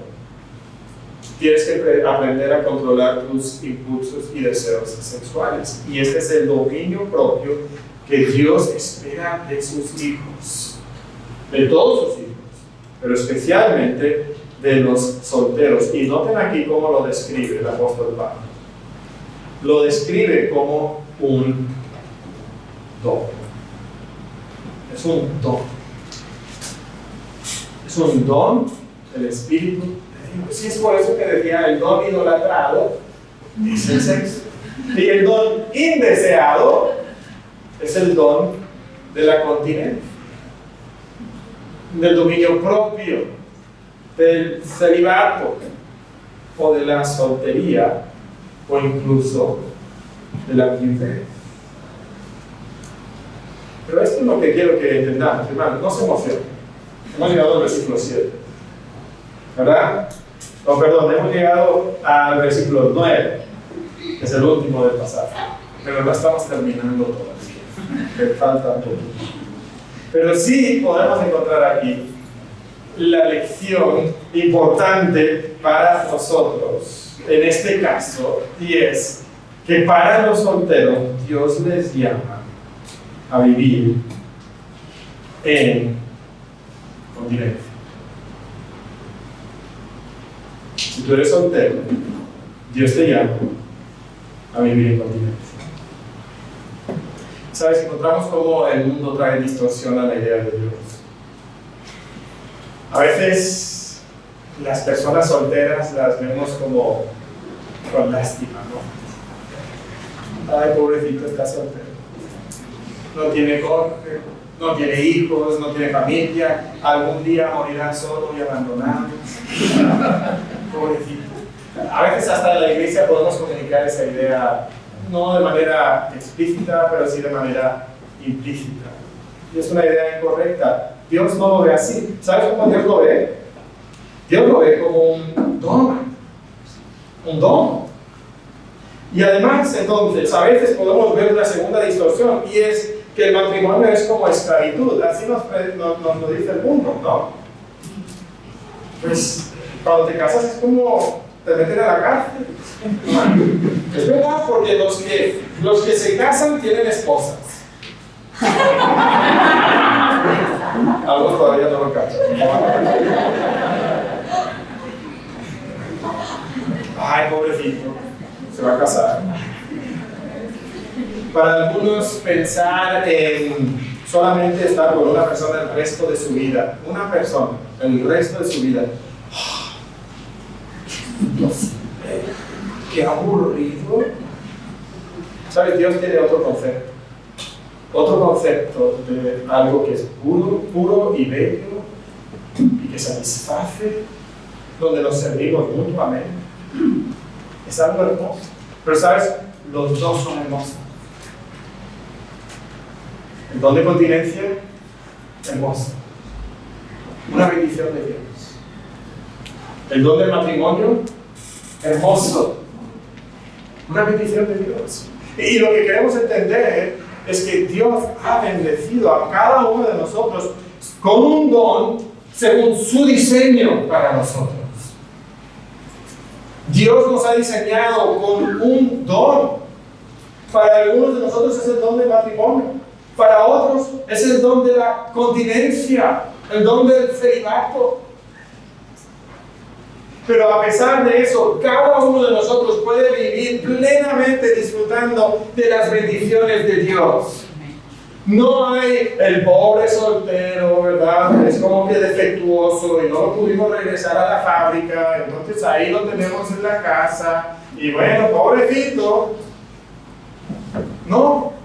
tienes que aprender a controlar tus impulsos y deseos sexuales. Y este es el dominio propio que Dios espera de sus hijos, de todos sus hijos, pero especialmente de los solteros. Y noten aquí cómo lo describe el apóstol Pablo. Lo describe como un don. Es un don. Es un don del Espíritu de Dios. Y es por eso que decía el don idolatrado es el sexo. Y el don indeseado es el don de la continencia, del dominio propio, del celibato o de la soltería o incluso de la viudez. Pero esto es lo que quiero que entendamos, hermanos, no se emocionen. Hemos llegado al versículo 7, ¿verdad? No, perdón, hemos llegado al versículo 9, que es el último del pasaje, pero no estamos terminando todavía, que falta un poco. Pero sí podemos encontrar aquí la lección importante para nosotros en este caso, y es que para los solteros Dios les llama a vivir en continencia. Si tú eres soltero, Dios te llama a vivir en continencia. ¿Sabes? Encontramos cómo el mundo trae distorsión a la idea de Dios. A veces las personas solteras las vemos como con lástima, ¿no? Ay, pobrecito, está soltero. No tiene cónyuge, no tiene hijos, no tiene familia, algún día morirá solo y abandonado. Pobrecito. A veces hasta en la iglesia podemos comunicar esa idea, no de manera explícita, pero sí de manera implícita. Y es una idea incorrecta. Dios no lo ve así. ¿Sabes cómo Dios lo ve? Dios lo ve como un don. Un don. Y además, entonces, a veces podemos ver una segunda distorsión, y es que el matrimonio es como esclavitud. Así nos dice el mundo, ¿no? Pues, cuando te casas es como te meten a la cárcel. Es verdad, porque los que se casan tienen esposas. Algunos todavía no lo cachan. Ay, pobrecito, se va a casar. Para algunos, pensar en solamente estar con una persona el resto de su vida, una persona el resto de su vida. Dios, qué aburrido. ¿Sabes? Dios tiene otro concepto de algo que es puro y bello y que satisface, donde nos servimos mutuamente. Es algo hermoso. Pero ¿sabes? Los dos son hermosos. El don de continencia, hermoso. Una bendición de Dios. El don del matrimonio, hermoso. Una bendición de Dios. Y lo que queremos entender es que Dios ha bendecido a cada uno de nosotros con un don según su diseño para nosotros. Dios nos ha diseñado con un don. Para algunos de nosotros es el don del matrimonio. Para otros es el don de la continencia, el don del celibato. Pero a pesar de eso, cada uno de nosotros puede vivir plenamente disfrutando de las bendiciones de Dios. No hay el pobre soltero, ¿verdad? Es como que defectuoso y no lo pudimos regresar a la fábrica, entonces ahí lo tenemos en la casa y bueno, pobrecito. No.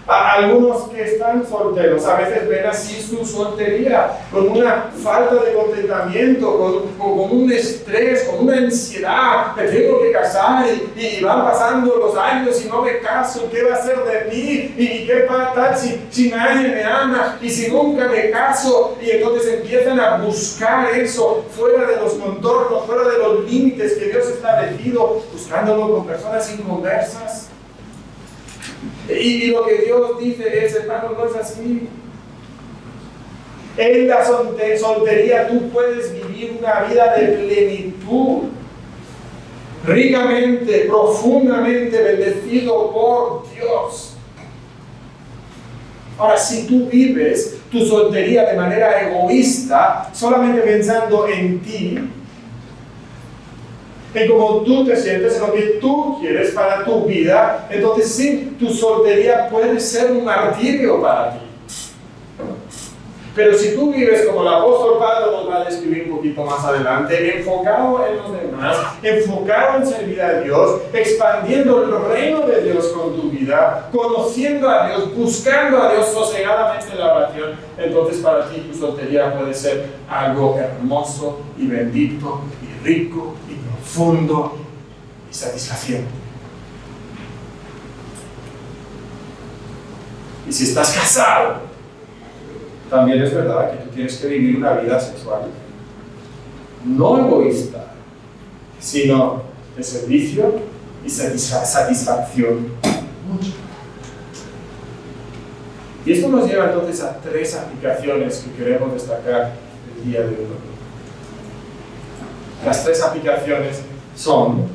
Algunos que están solteros a veces ven así su soltería con una falta de contentamiento, con un estrés, con una ansiedad. Me tengo que casar y van pasando los años y no me caso. ¿Qué va a ser de mí? ¿Y qué pasa si nadie me ama? ¿Y si nunca me caso? Y entonces empiezan a buscar eso fuera de los contornos, fuera de los límites que Dios ha establecido, buscándolo con personas inconversas. Y lo que Dios dice es, hermano, no es así. En la soltería tú puedes vivir una vida de plenitud, ricamente, profundamente bendecido por Dios. Ahora, si tú vives tu soltería de manera egoísta, solamente pensando en ti, en cómo tú te sientes, en lo que tú quieres para tu vida, entonces sí, tu soltería puede ser un martirio para ti. Pero si tú vives como el apóstol Pablo nos va a describir un poquito más adelante, enfocado en los demás, enfocado en servir a Dios, expandiendo el reino de Dios con tu vida, conociendo a Dios, buscando a Dios sosegadamente en la oración, entonces para ti tu soltería puede ser algo hermoso y bendito y rico y profundo y satisfaciente. Y si estás casado, también es verdad que tú tienes que vivir una vida sexual no egoísta, sino de servicio y satisfacción. Y esto nos lleva entonces a tres aplicaciones que queremos destacar el día de hoy. Las tres aplicaciones son,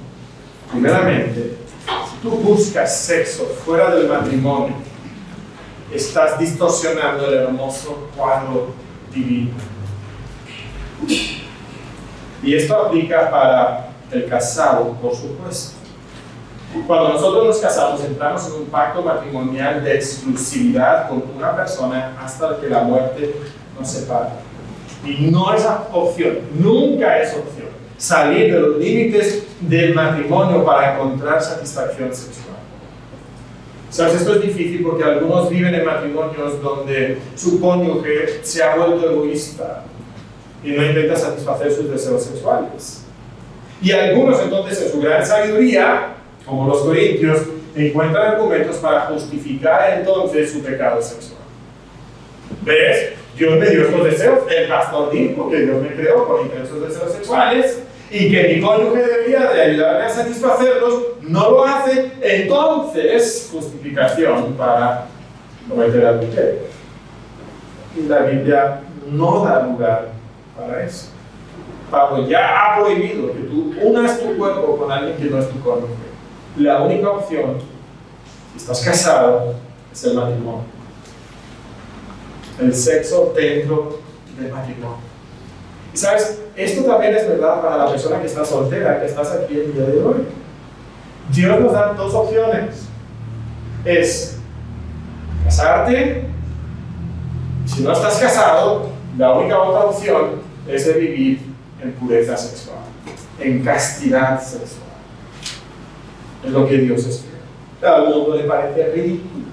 primeramente, si tú buscas sexo fuera del matrimonio, estás distorsionando el hermoso cuadro divino. Y esto aplica para el casado, por supuesto. Cuando nosotros nos casamos, entramos en un pacto matrimonial de exclusividad con una persona hasta que la muerte nos separe. Y no es opción, nunca es opción salir de los límites del matrimonio para encontrar satisfacción sexual. ¿Sabes? Esto es difícil porque algunos viven en matrimonios donde su cónyuge se ha vuelto egoísta y no intenta satisfacer sus deseos sexuales. Y algunos entonces en su gran sabiduría, como los corintios, encuentran argumentos para justificar entonces su pecado sexual. ¿Ves? Dios me dio estos deseos, el pastor dijo que Dios me creó con intensos deseos sexuales y que mi cónyuge debería de ayudarme a satisfacerlos, no lo hace, entonces justificación para cometer adulterio. Y la Biblia no da lugar para eso. Pablo ya ha prohibido que tú unas tu cuerpo con alguien que no es tu cónyuge. La única opción, si estás casado, es el matrimonio. El sexo dentro del matrimonio. Y sabes, esto también es verdad para la persona que está soltera, que estás aquí el día de hoy. Dios nos da dos opciones. Es casarte. Si no estás casado, la única otra opción es de vivir en pureza sexual, en castidad sexual. Es lo que Dios espera. Al mundo le parece ridículo.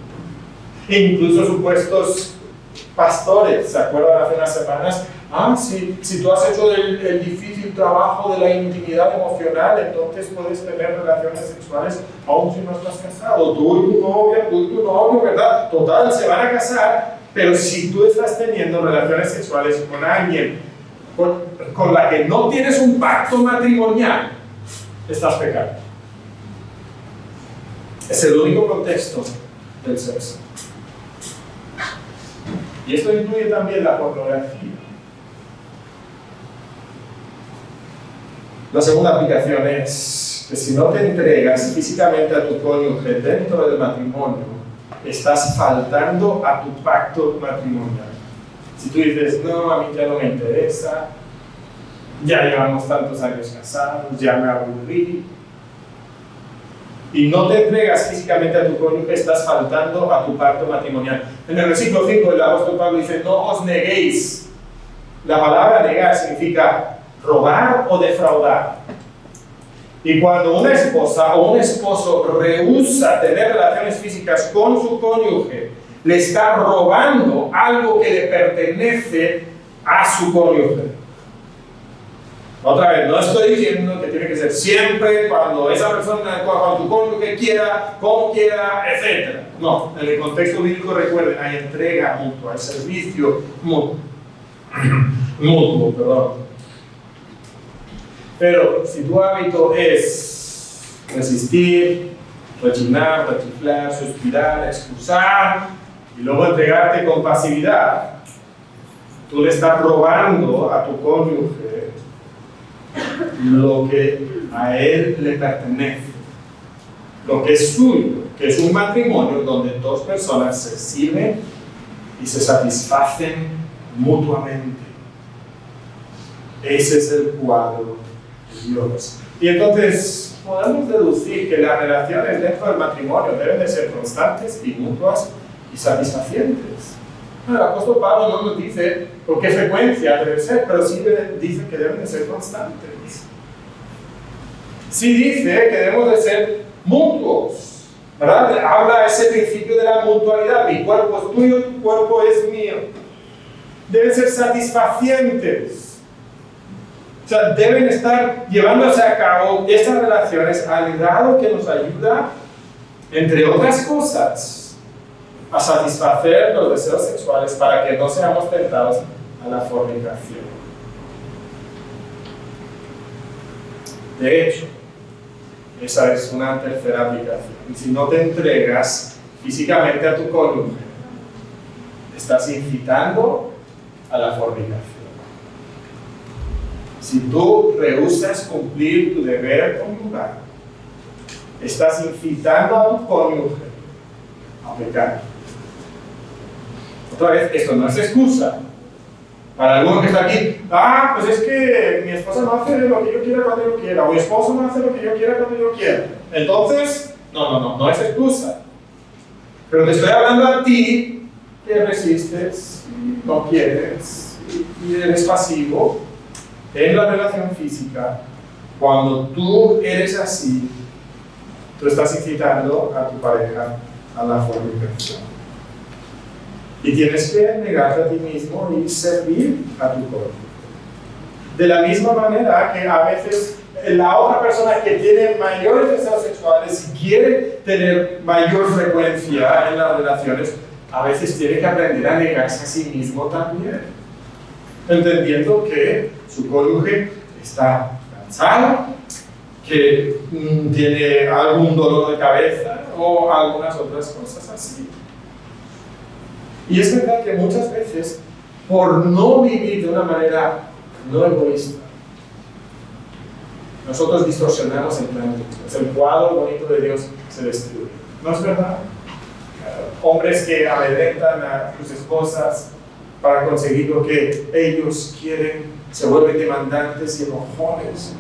E incluso supuestos pastores, ¿se acuerdan hace unas semanas? Si tú has hecho el difícil trabajo de la intimidad emocional, entonces puedes tener relaciones sexuales aún si no estás casado. Tú y tu novio, ¿verdad? Total, se van a casar, pero si tú estás teniendo relaciones sexuales con alguien con la que no tienes un pacto matrimonial, estás pecando. Es el único contexto del sexo. Y esto incluye también la pornografía. La segunda aplicación es que si no te entregas físicamente a tu cónyuge dentro del matrimonio, estás faltando a tu pacto matrimonial. Si tú dices, no, a mí ya no me interesa, ya llevamos tantos años casados, ya me aburrí, y no te entregas físicamente a tu cónyuge, estás faltando a tu pacto matrimonial. En el versículo 5 del apóstol Pablo dice, no os neguéis. La palabra negar significa robar o defraudar. Y cuando una esposa o un esposo rehúsa tener relaciones físicas con su cónyuge, le está robando algo que le pertenece a su cónyuge. Otra vez, no estoy diciendo que tiene que ser siempre, cuando esa persona, cuando tu cónyuge quiera, como quiera, etc. No, en el contexto bíblico recuerden, hay entrega mutua, hay servicio mutuo. Pero si tu hábito es resistir, rechinar, rechiflar, suspirar, excusar y luego entregarte con pasividad, tú le estás robando a tu cónyuge lo que a él le pertenece, lo que es suyo, que es un matrimonio donde dos personas se sirven y se satisfacen mutuamente. Ese es el cuadro de Dios. Y entonces podemos deducir que las relaciones dentro del matrimonio deben de ser constantes y mutuas y satisfacientes. El apóstol Pablo no nos dice con qué frecuencia debe ser, pero sí dice que deben de ser constantes. Sí dice que debemos de ser mutuos, ¿verdad? Habla ese principio de la mutualidad. Mi cuerpo es tuyo, tu cuerpo es mío. Deben ser satisfacientes. O sea, deben estar llevándose a cabo estas relaciones al grado que nos ayuda, entre otras cosas, a satisfacer los deseos sexuales para que no seamos tentados a la fornicación. De hecho, esa es una tercera aplicación. Y si no te entregas físicamente a tu cónyuge, estás incitando a la fornicación. Si tú rehusas cumplir tu deber conyugal, estás incitando a tu cónyuge a pecar. Otra vez, esto no es excusa. Para alguno que está aquí, pues es que mi esposa no hace lo que yo quiera cuando yo quiera, o mi esposo no hace lo que yo quiera cuando yo quiera. Entonces, no es excusa. Pero te estoy hablando a ti que resistes, no quieres, y eres pasivo en la relación física, cuando tú eres así, tú estás incitando a tu pareja a la fornicación. Y tienes que negarte a ti mismo y servir a tu cuerpo. De la misma manera que a veces la otra persona que tiene mayores deseos sexuales y quiere tener mayor frecuencia en las relaciones, a veces tiene que aprender a negarse a sí mismo también, entendiendo que su cónyuge está cansado, que tiene algún dolor de cabeza o algunas otras cosas así. Y es verdad que muchas veces, por no vivir de una manera no egoísta, nosotros distorsionamos el plan de Dios. El cuadro bonito de Dios se destruye. ¿No es verdad? Hombres que amedrentan a sus esposas para conseguir lo que ellos quieren, se vuelven demandantes y enojones.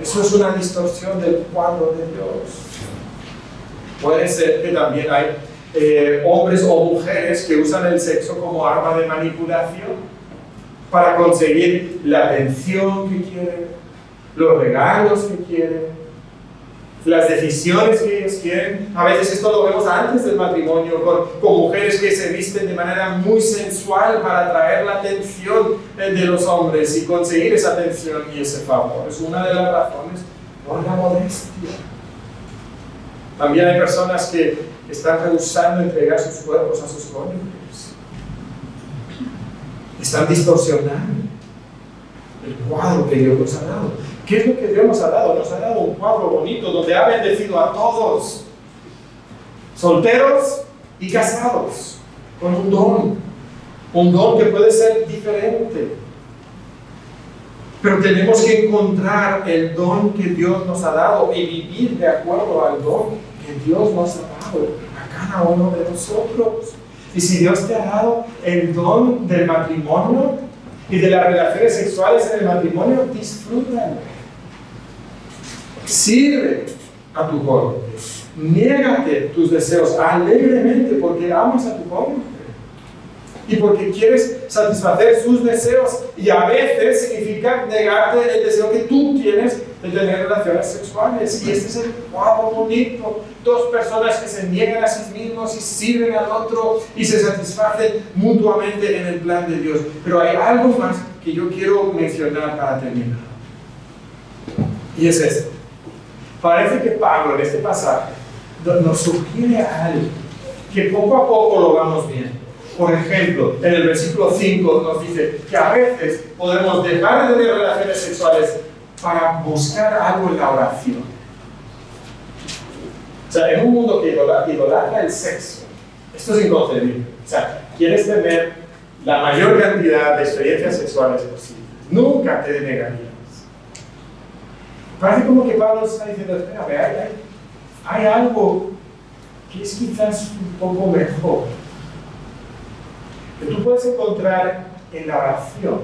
Eso es una distorsión del cuadro de Dios. Puede ser que también hay hombres o mujeres que usan el sexo como arma de manipulación para conseguir la atención que quieren, los regalos que quieren, las decisiones que ellos quieren. A veces esto lo vemos antes del matrimonio, con mujeres que se visten de manera muy sensual para atraer la atención de los hombres y conseguir esa atención y ese favor. Es una de las razones por la modestia. También hay personas que están rehusando entregar sus cuerpos a sus cónyuges. Están distorsionando el cuadro que Dios nos ha dado. ¿Qué es lo que Dios nos ha dado? Nos ha dado un cuadro bonito donde ha bendecido a todos, solteros y casados, con un don que puede ser diferente. Pero tenemos que encontrar el don que Dios nos ha dado y vivir de acuerdo al don que Dios nos ha dado a cada uno de nosotros. Y si Dios te ha dado el don del matrimonio y de las relaciones sexuales en el matrimonio, disfrútalo. Sirve a tu cónyuge. Niégate tus deseos alegremente porque amas a tu cónyuge y porque quieres satisfacer sus deseos, y a veces significa negarte el deseo que tú tienes de tener relaciones sexuales. Y este es el cuadro bonito: dos personas que se niegan a sí mismos y sirven al otro y se satisfacen mutuamente en el plan de Dios. Pero hay algo más que yo quiero mencionar para terminar, y es esto. Parece que Pablo en este pasaje nos sugiere algo que poco a poco lo vamos viendo. Por ejemplo, en el versículo 5 nos dice que a veces podemos dejar de tener relaciones sexuales para buscar algo en la oración. O sea, en un mundo que idolatra el sexo, esto es inconcebible. O sea, quieres tener la mayor cantidad de experiencias sexuales posibles, nunca te negarías. Parece como que Pablo está diciendo: espérame, hay algo que es quizás un poco mejor, que tú puedes encontrar en la oración,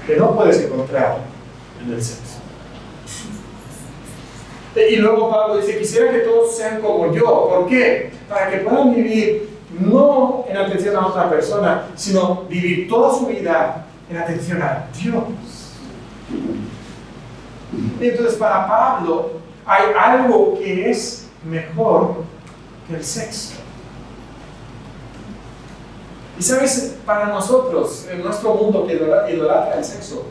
que no puedes encontrar en el sexo. Y luego Pablo dice: quisiera que todos sean como yo. ¿Por qué? Para que puedan vivir no en atención a otra persona, sino vivir toda su vida en atención a Dios. Y entonces para Pablo hay algo que es mejor que el sexo. Y sabes, para nosotros, en nuestro mundo que idolatra el sexo,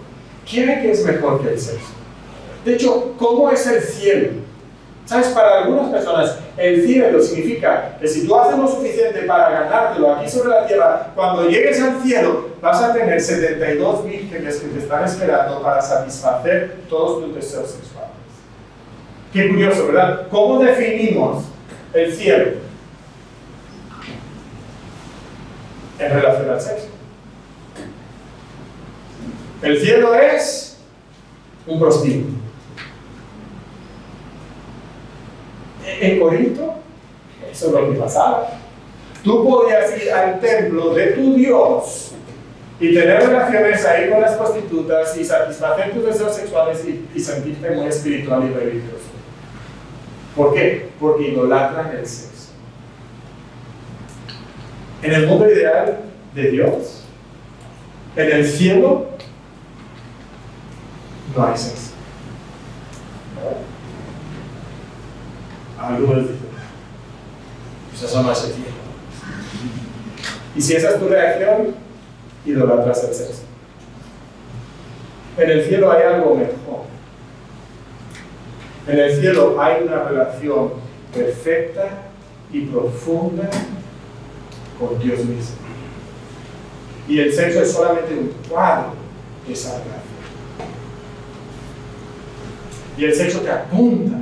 ¿quién es mejor que el sexo? De hecho, ¿cómo es el cielo? ¿Sabes? Para algunas personas, el cielo significa que si tú haces lo suficiente para ganártelo aquí sobre la tierra, cuando llegues al cielo, vas a tener 72 vírgenes que te están esperando para satisfacer todos tus deseos sexuales. Qué curioso, ¿verdad? ¿Cómo definimos el cielo? En relación al sexo. El cielo es un prostíbulo. En Corinto, eso es lo que pasaba. Tú podías ir al templo de tu Dios y tener relaciones ahí con las prostitutas y satisfacer tus deseos sexuales y sentirte muy espiritual y religioso. ¿Por qué? Porque idolatran el sexo. En el mundo ideal, de Dios, en el cielo, no hay sexo. Algunos dicen, pues eso no es el cielo. Y si esa es tu reacción, idolatras el sexo. En el cielo hay algo mejor. En el cielo hay una relación perfecta y profunda con Dios mismo. Y el sexo es solamente un cuadro de esa relación. Y el sexo te apunta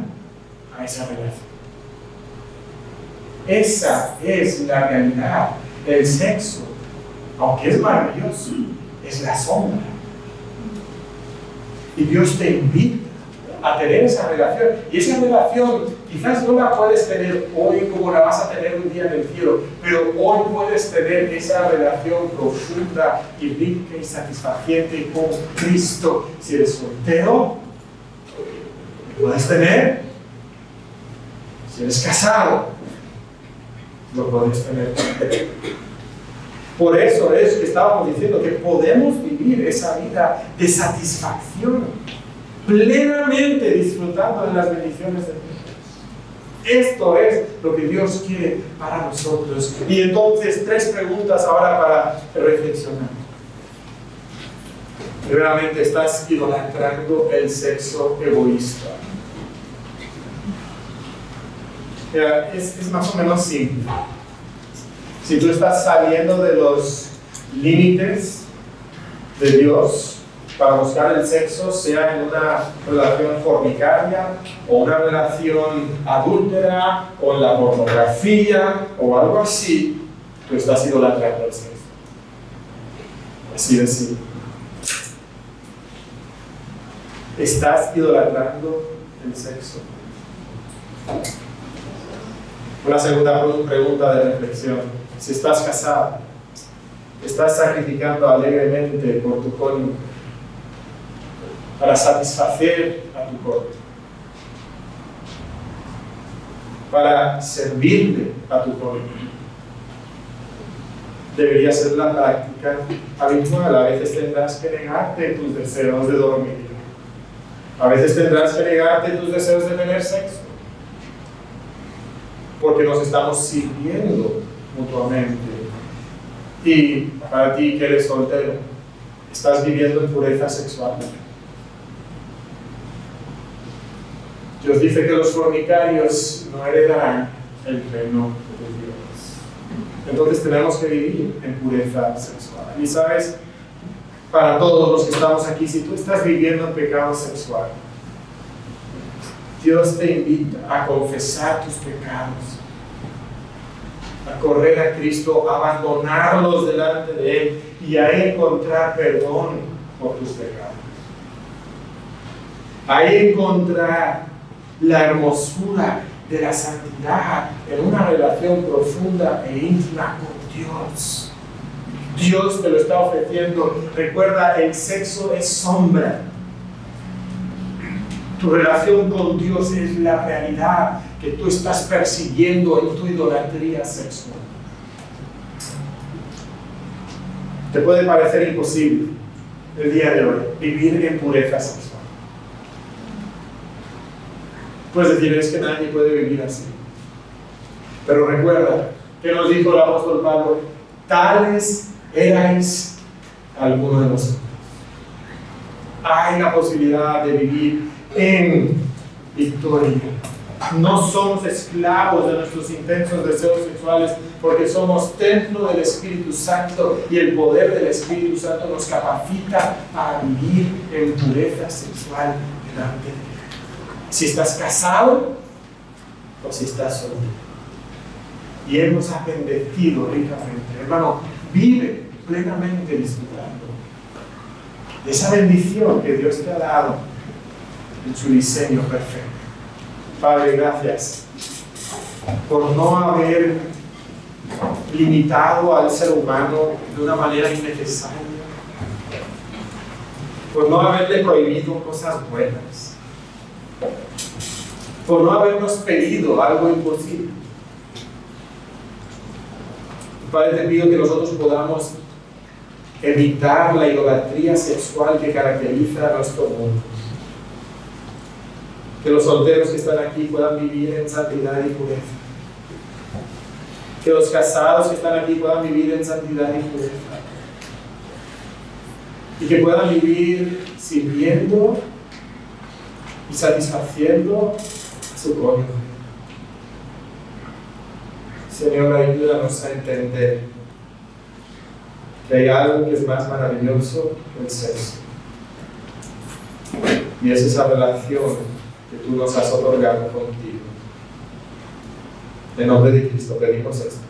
a esa relación. Esa es la realidad. El sexo, aunque es maravilloso, es la sombra. Y Dios te invita a tener esa relación. Y esa relación quizás no la puedes tener hoy como la vas a tener un día en el cielo, pero hoy puedes tener esa relación profunda y rica y satisfaciente con Cristo. Si eres soltero, lo puedes tener. Si eres casado, lo puedes tener. Por eso es que estábamos diciendo que podemos vivir esa vida de satisfacción, plenamente disfrutando de las bendiciones de Dios. Esto es lo que Dios quiere para nosotros. Y entonces, 3 preguntas ahora para reflexionar. Primeramente, ¿estás idolatrando el sexo egoísta? Mira, es más o menos simple. Si tú estás saliendo de los límites de Dios para buscar el sexo, sea en una relación fornicaria o una relación adúltera o en la pornografía o algo así, tú estás idolatrando el sexo. Así de simple. ¿Estás idolatrando el sexo? Una segunda pregunta de reflexión. Si estás casado, ¿estás sacrificando alegremente por tu cónyuge para satisfacer a tu cónyuge? Para servirle a tu cónyuge. Debería ser la práctica habitual. A veces tendrás que negarte tus deseos de dormir. A veces tendrás que negarte tus deseos de tener sexo. Porque nos estamos sirviendo mutuamente. Y para ti que eres soltero, ¿estás viviendo en pureza sexual? Dios dice que los fornicarios no heredarán el reino de Dios. Entonces tenemos que vivir en pureza sexual. Y sabes, para todos los que estamos aquí, si tú estás viviendo en pecado sexual, Dios te invita a confesar tus pecados, a correr a Cristo, a abandonarlos delante de Él y a encontrar perdón por tus pecados. A encontrar la hermosura de la santidad en una relación profunda e íntima con Dios. Dios te lo está ofreciendo. Recuerda, el sexo es sombra. Tu relación con Dios es la realidad que tú estás persiguiendo en tu idolatría sexual. Te puede parecer imposible el día de hoy vivir en pureza sexual. Puedes decir, es que nadie puede vivir así. Pero recuerda que nos dijo el apóstol Pablo, tales erais algunos de nosotros. Hay la posibilidad de vivir en victoria. No somos esclavos de nuestros intensos deseos sexuales porque somos templo del Espíritu Santo y el poder del Espíritu Santo nos capacita a vivir en pureza sexual delante de Él. Si estás casado o si estás soltero. Y Él nos ha bendecido ricamente. Hermano, vive plenamente disfrutando de esa bendición que Dios te ha dado en su diseño perfecto. Padre, gracias por no haber limitado al ser humano de una manera innecesaria, por no haberle prohibido cosas buenas, por no habernos pedido algo imposible. Padre, te pido que nosotros podamos evitar la idolatría sexual que caracteriza a nuestro mundo. Que los solteros que están aquí puedan vivir en santidad y pureza. Que los casados que están aquí puedan vivir en santidad y pureza. Y que puedan vivir sirviendo y satisfaciendo a su cónyuge. Señor, ayúdanos a entender que hay algo que es más maravilloso que el sexo. Y es esa relación que tú nos has otorgado contigo. En nombre de Cristo pedimos esto.